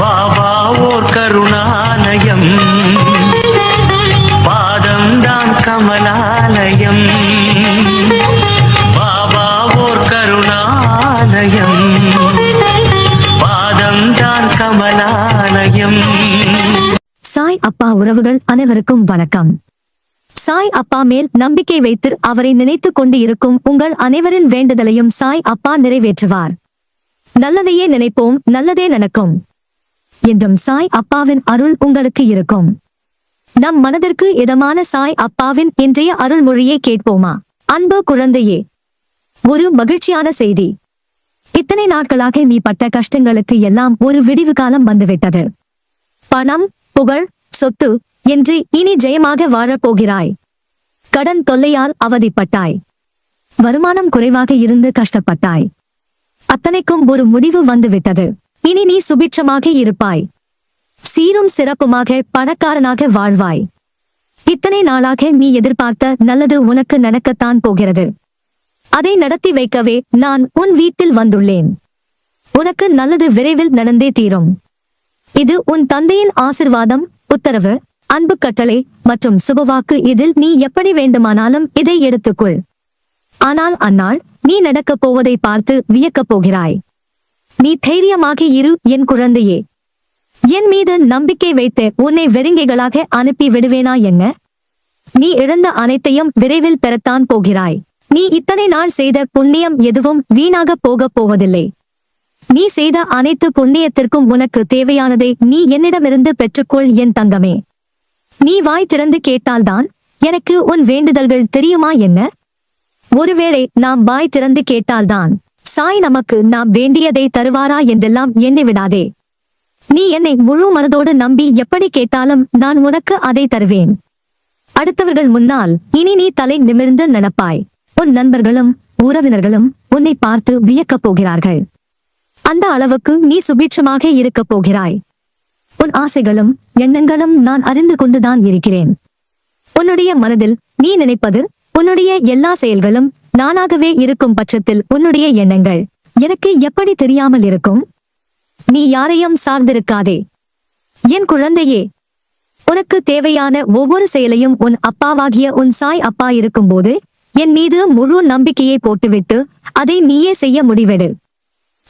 பாபா ஓர் கருணாலயம், பாதம்தான் கமலாலயம். பாபா ஓர் கருணாலயம், பாதம்தான் கமலாலயம். சாய் அப்பா உறவுகள் அனைவருக்கும் வணக்கம். சாய் அப்பா மேல் நம்பிக்கை வைத்து அவரை நினைத்துக் கொண்டு இருக்கும் உங்கள் அனைவரின் வேண்டுதலையும் சாய் அப்பா நிறைவேற்றுவார். நல்லதையே நினைப்போம், நல்லதே நடக்கும் என்றும் சாய் அப்பாவின் அருள் உங்களுக்கு இருக்கும். நம் மனதிற்கு இதமான சாய் அப்பாவின் இன்றைய அருள்மொழியை கேட்போமா? அன்பு குழந்தையே, ஒரு மகிழ்ச்சியான செய்தி. இத்தனை நாட்களாக நீ பட்ட கஷ்டங்களுக்கு எல்லாம் ஒரு விடிவு காலம் வந்துவிட்டது. பணம், புகழ், சொத்து என்று இனி ஜெயமாக வாழப் போகிறாய். கடன் தொல்லையால் அவதிப்பட்டாய். வருமானம் குறைவாக இருந்து கஷ்டப்பட்டாய். அத்தனைக்கும் ஒரு முடிவு வந்துவிட்டது. இனி நீ சுபிட்சமாக இருப்பாய். சீரும் சிறப்புமாக பணக்காரனாக வாழ்வாய். இத்தனை நாளாக நீ எதிர்பார்த்த நல்லது உனக்கு நடக்கத்தான் போகிறது. அதை நடத்தி வைக்கவே நான் உன் வீட்டில் வந்துள்ளேன். உனக்கு நல்லது விரைவில் நடந்தே தீரும். இது உன் தந்தையின் ஆசிர்வாதம், உத்தரவு, அன்பு கட்டளை மற்றும் சுபவாக்கு. இதில் நீ எப்படி வேண்டுமானாலும் இதை எடுத்துக்கொள். ஆனால் அந்நாள் நீ நடக்கப் போவதை பார்த்து வியக்கப் போகிறாய். நீ தைரியமாக இரு என் குழந்தையே. என் மீது நம்பிக்கை வைத்து உன்னை வெறுங்கைகளாக அனுப்பி விடுவேனா என்ன? நீ இழந்த அனைத்தையும் விரைவில் பெறத்தான் போகிறாய். நீ இத்தனை நாள் செய்த புண்ணியம் எதுவும் வீணாக போகப் போவதில்லை. நீ செய்த அனைத்து புண்ணியத்திற்கும் உனக்கு தேவையானதை நீ என்னிடமிருந்து பெற்றுக்கொள் என் தங்கமே. நீ வாய் திறந்து கேட்டால்தான் எனக்கு உன் வேண்டுதல்கள் தெரியுமா என்ன? ஒருவேளை நாம் வாய் திறந்து கேட்டால்தான் சாய் நமக்கு நாம் வேண்டியதை தருவாரா என்றெல்லாம் எண்ணிவிடாதே. நீ என்னை முழு மனதோடு நம்பி எப்படி கேட்டாலும் நான் உனக்கு அதை தருவேன். அடுத்தவர்கள் முன்னால் இனி நீ தலை நிமிர்ந்து நடப்பாய். உன் நண்பர்களும் உறவினர்களும் உன்னை பார்த்து வியக்கப் போகிறார்கள். அந்த அளவுக்கு நீ சுபீட்சமாக இருக்கப் போகிறாய். உன் ஆசைகளும் எண்ணங்களும் நான் அறிந்து கொண்டுதான் இருக்கிறேன். உன்னுடைய மனதில் நீ நினைப்பது, உன்னுடைய எல்லா செயல்களும் நானாகவே இருக்கும் பட்சத்தில் உன்னுடைய எண்ணங்கள் எனக்கு எப்படி தெரியாமல் இருக்கும்? நீ யாரையும் சார்ந்திருக்காதே என் குழந்தையே. உனக்கு தேவையான ஒவ்வொரு செயலையும் உன் அப்பாவாகிய உன் சாய் அப்பா இருக்கும்போது என் மீது முழு நம்பிக்கையை போட்டுவிட்டு அதை நீயே செய்ய முடிவெடு.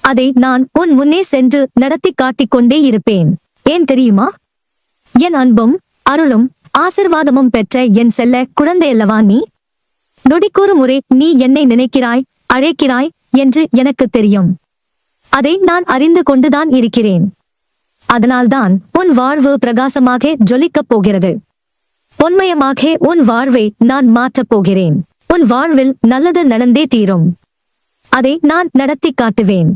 அதை நான் உன் முன்னே சென்று நடத்தி காட்டிக் கொண்டே இருப்பேன். ஏன் தெரியுமா? என் அன்பும் அருளும் ஆசிர்வாதமும் பெற்ற என் செல்ல குழந்தையல்லவா நீ. நொடிக்கூறு முறை நீ என்னை நினைக்கிறாய், அழைக்கிறாய் என்று எனக்கு தெரியும். அதை நான் அறிந்து கொண்டுதான் இருக்கிறேன். அதனால்தான் உன் வாழ்வு பிரகாசமாக ஜொலிக்கப் போகிறது. பொன்மயமாக உன் வாழ்வை நான் மாற்றப் போகிறேன். உன் வாழ்வில் நல்லது நடந்தே தீரும். அதை நான் நடத்தி காட்டுவேன்.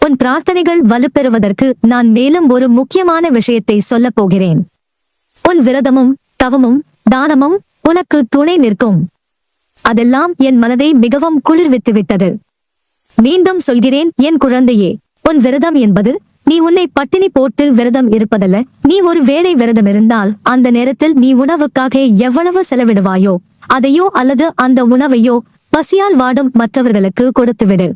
உன் பிரார்த்தனைகள் வலுப்பெறுவதற்கு நான் மேலும் ஒரு முக்கியமான விஷயத்தை சொல்லப் போகிறேன். உன் விரதமும் தவமும் தானமும் உனக்கு துணை நிற்கும். அதெல்லாம் என் மனதை மிகவும் குளிர்வித்துவிட்டது. மீண்டும் சொல்கிறேன் என் குழந்தையே, உன் விரதம் என்பது நீ உன்னை பட்டினி போட்டு விரதம் இருப்பதல்ல. நீ ஒரு வேளை விரதம் இருந்தால் அந்த நேரத்தில் நீ உணவுக்காக எவ்வளவு செலவிடுவாயோ அதையோ அல்லது அந்த உணவையோ பசியால் வாடும் மற்றவர்களுக்கு கொடுத்துவிடு.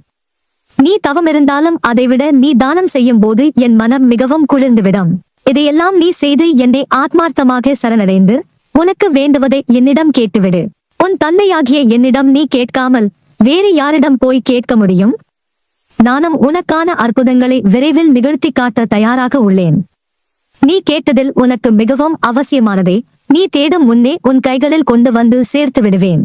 நீ தவம் இருந்தாலும் அதைவிட நீ தானம் செய்யும் போது என் மனம் மிகவும் குளிர்ந்துவிடும். இதையெல்லாம் நீ செய்து என்னை ஆத்மார்த்தமாக சரணடைந்து உனக்கு வேண்டுவதை என்னிடம் கேட்டுவிடு. உன் தந்தையாகிய என்னிடம் நீ கேட்காமல் வேறு யாரிடம் போய் கேட்க முடியும்? நானும் உனக்கான அற்புதங்களை விரைவில் நிகழ்த்தி காட்ட தயாராக உள்ளேன். நீ கேட்டதில் உனக்கு மிகவும் அவசியமானதை நீ தேடும் முன்னே உன் கைகளில் கொண்டு வந்து சேர்த்து விடுவேன்.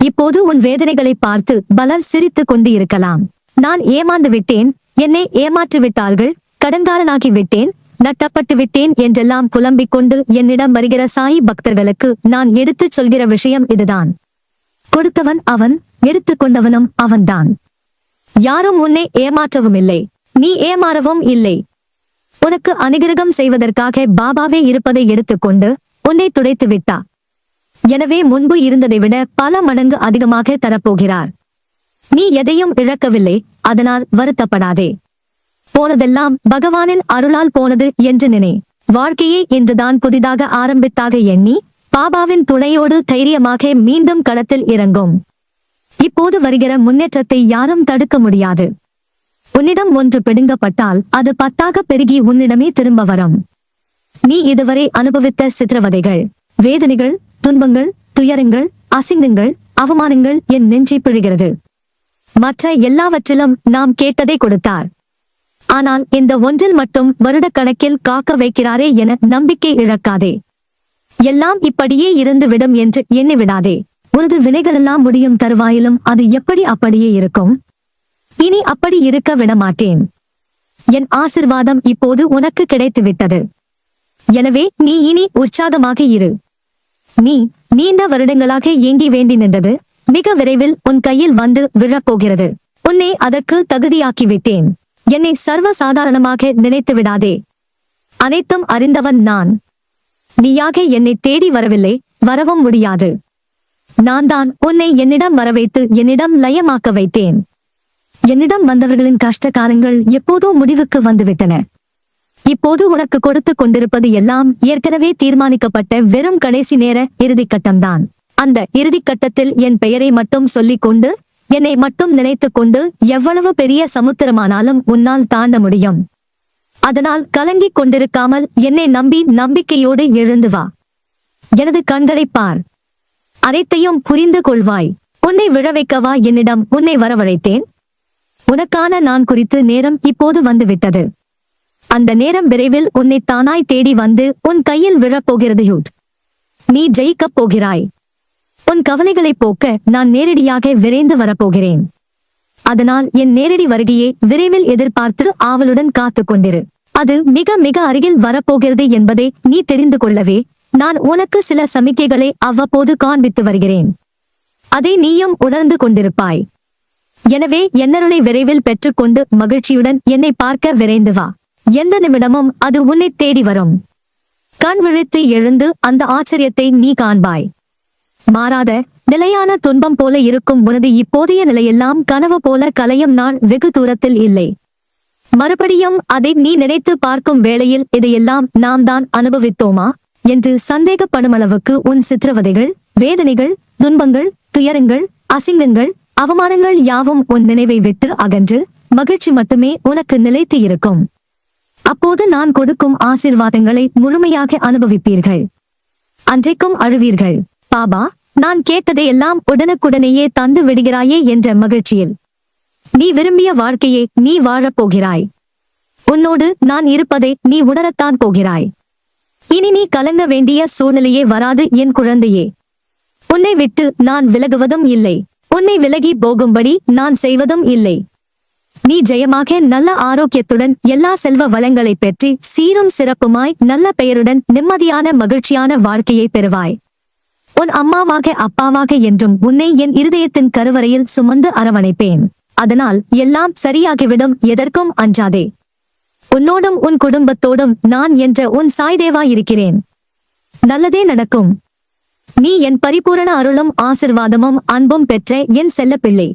இப்போது உன் வேதனைகளை பார்த்து பலர் சிரித்துக் கொண்டு இருக்கலாம். நான் ஏமாந்து விட்டேன், என்னை ஏமாற்றி விட்டார்கள், கடன்காரனாகி விட்டேன், நட்டப்பட்டு விட்டேன் என்றெல்லாம் புலம்பிக் கொண்டு என்னிடம் வருகிற சாயி பக்தர்களுக்கு நான் எடுத்துச் சொல்கிற விஷயம் இதுதான். கொடுத்தவன் அவன், எடுத்துக்கொண்டவனும் அவன்தான். யாரும் உன்னை ஏமாற்றவும் இல்லை, நீ ஏமாறவும் இல்லை. உனக்கு அனுகிரகம் செய்வதற்காக பாபாவே இருப்பதை எடுத்துக்கொண்டு உன்னை துடைத்து விட்டா. எனவே முன்பு இருந்ததை விட பல மடங்கு அதிகமாக தரப்போகிறார். நீ எதையும் இழக்கவில்லை, அதனால் வருத்தப்படாதே. போனதெல்லாம் பகவானின் அருளால் போனது என்று நினை. வாழ்க்கையை இன்றுதான் புதிதாக ஆரம்பித்தாக எண்ணி பாபாவின் துணையோடு தைரியமாக மீண்டும் களத்தில் இறங்கும். இப்போது வருகிற முன்னேற்றத்தை யாரும் தடுக்க முடியாது. உன்னிடம் ஒன்று பிடுங்கப்பட்டால் அது 10 பெருகி உன்னிடமே திரும்ப வரும். நீ இதுவரை அனுபவித்த சித்திரவதைகள், வேதனைகள், துன்பங்கள், துயரங்கள், அசிங்கங்கள், அவமானங்கள் என் நெஞ்சை பிழிகிறது. மற்ற எல்லாவற்றிலும் நாம் கேட்டதை கொடுத்தார். ஆனால் இந்த ஒன்றில் மட்டும் வருடக்கணக்கில் காக்க வைக்கிறாரே என நம்பிக்கை இழக்காதே. எல்லாம் இப்படியே இருந்து விடும் என்று எண்ணிவிடாதே. உனது வினைகளெல்லாம் முடியும் தருவாயிலும் அது எப்படி அப்படியே இருக்கும்? இனி அப்படி இருக்க விடமாட்டேன். என் ஆசிர்வாதம் இப்போது உனக்கு கிடைத்துவிட்டது. எனவே நீ இனி உற்சாகமாக இரு. நீ நீண்ட வருடங்களாக ஏங்கி வேண்டி நின்றது மிக விரைவில் உன் கையில் வந்து விழப்போகிறது. உன்னை அதற்கு தகுதியாக்கிவிட்டேன். என்னை சர்வ சாதாரணமாக நினைத்து விடாதே. அனைத்தும் அறிந்தவன் நான். நீயாக என்னை தேடி வரவில்லை, வரவும் முடியாது. நான் தான் உன்னை என்னிடம் வரவைத்து என்னிடம் லயமாக்க வைத்தேன். என்னிடம் வந்தவர்களின் கஷ்ட காலங்கள் எப்போதோ முடிவுக்கு வந்துவிட்டன. இப்போது உனக்கு கொடுத்து கொண்டிருப்பது எல்லாம் ஏற்கனவே தீர்மானிக்கப்பட்ட வெறும் கடைசி நேர இறுதிக்கட்டம்தான். அந்த இறுதிக்கட்டத்தில் என் பெயரை மட்டும் சொல்லிக் கொண்டு, என்னை மட்டும் நினைத்துக் கொண்டு எவ்வளவு பெரிய சமுத்திரமானாலும் உன்னால் தாண்ட முடியும். அதனால் கலங்கிக் கொண்டிருக்காமல் என்னை நம்பி நம்பிக்கையோடு எழுந்து வா. எனது கண்களைப் பார். அனைத்தையும் புரிந்து கொள்வாய். உன்னை விழவைக்கவா என்னிடம் உன்னை வரவழைத்தேன்? உனக்கான நான் குறித்து நேரம் இப்போது வந்துவிட்டது. அந்த நேரம் விரைவில் உன்னை தானாய் தேடி வந்து உன் கையில் விழப்போகிறது. யூத், நீ ஜெயிக்கப் போகிறாய். உன் கவலைகளை போக்க நான் நேரடியாக விரைந்து வரப்போகிறேன். அதனால் என் நேரடி வருகையை விரைவில் எதிர்பார்த்து ஆவலுடன் காத்து கொண்டிரு. அது மிக மிக அருகில் வரப்போகிறது என்பதை நீ தெரிந்து கொள்ளவே நான் உனக்கு சில சமிக்கைகளை அவ்வப்போது காண்பித்து வருகிறேன். அதை நீயும் உணர்ந்து கொண்டிருப்பாய். எனவே என்னருளை விரைவில் பெற்றுக்கொண்டு மகிழ்ச்சியுடன் என்னை பார்க்க விரைந்து வா. எந்த நிமிடமும் அது உன்னை தேடி வரும். கண் விழித்து எழுந்து அந்த ஆச்சரியத்தை நீ காண்பாய். மாறாத நிலையான துன்பம் போல இருக்கும் உனது இப்போதைய நிலையெல்லாம் கனவு போல கலையும் நாள் வெகு தூரத்தில் இல்லை. மறுபடியும் அதை நீ நினைத்து பார்க்கும் வேளையில் இதையெல்லாம் நாம் தான் அனுபவித்தோமா என்று சந்தேகப்படும் அளவுக்கு உன் சித்திரவதைகள், வேதனைகள், துன்பங்கள், துயரங்கள், அசிங்கங்கள், அவமானங்கள் யாவும் உன் நினைவை விட்டு அகன்று மகிழ்ச்சி மட்டுமே உனக்கு நிலைத்து இருக்கும். அப்போது நான் கொடுக்கும் ஆசீர்வாதங்களை முழுமையாக அனுபவிப்பீர்கள். அன்றைக்கும் அழுவீர்கள், பாபா, நான் கேட்டதை எல்லாம் உடனுக்குடனேயே தந்து விடுகிறாயே என்ற மகிழ்ச்சியில். நீ விரும்பிய வாழ்க்கையை நீ வாழப் போகிறாய். உன்னோடு நான் இருப்பதை நீ உணரத்தான் போகிறாய். இனி நீ கலங்க வேண்டிய சூழ்நிலையே வராது என் குழந்தையே. உன்னை விட்டு நான் விலகுவதும் இல்லை. உன்னை விலகி போகும்படி நான் செய்வதும் இல்லை. நீ ஜெயமாக நல்ல ஆரோக்கியத்துடன் எல்லா செல்வ வளங்களை பெற்று சீரும் சிறப்புமாய் நல்ல பெயருடன் நிம்மதியான மகிழ்ச்சியான வாழ்க்கையை பெறுவாய். உன் அம்மாவாக அப்பாவாக என்றும் உன்னை என் இருதயத்தின் கருவறையில் சுமந்து அரவணைப்பேன். அதனால் எல்லாம் சரியாகிவிடும். எதற்கும் அஞ்சாதே. உன்னோடும் உன் குடும்பத்தோடும் நான் என்ற உன் சாய்தேவா இருக்கிறேன். நல்லதே நடக்கும். நீ என் பரிபூரண அருளும் ஆசிர்வாதமும் அன்பும் பெற்ற என் செல்ல பிள்ளை.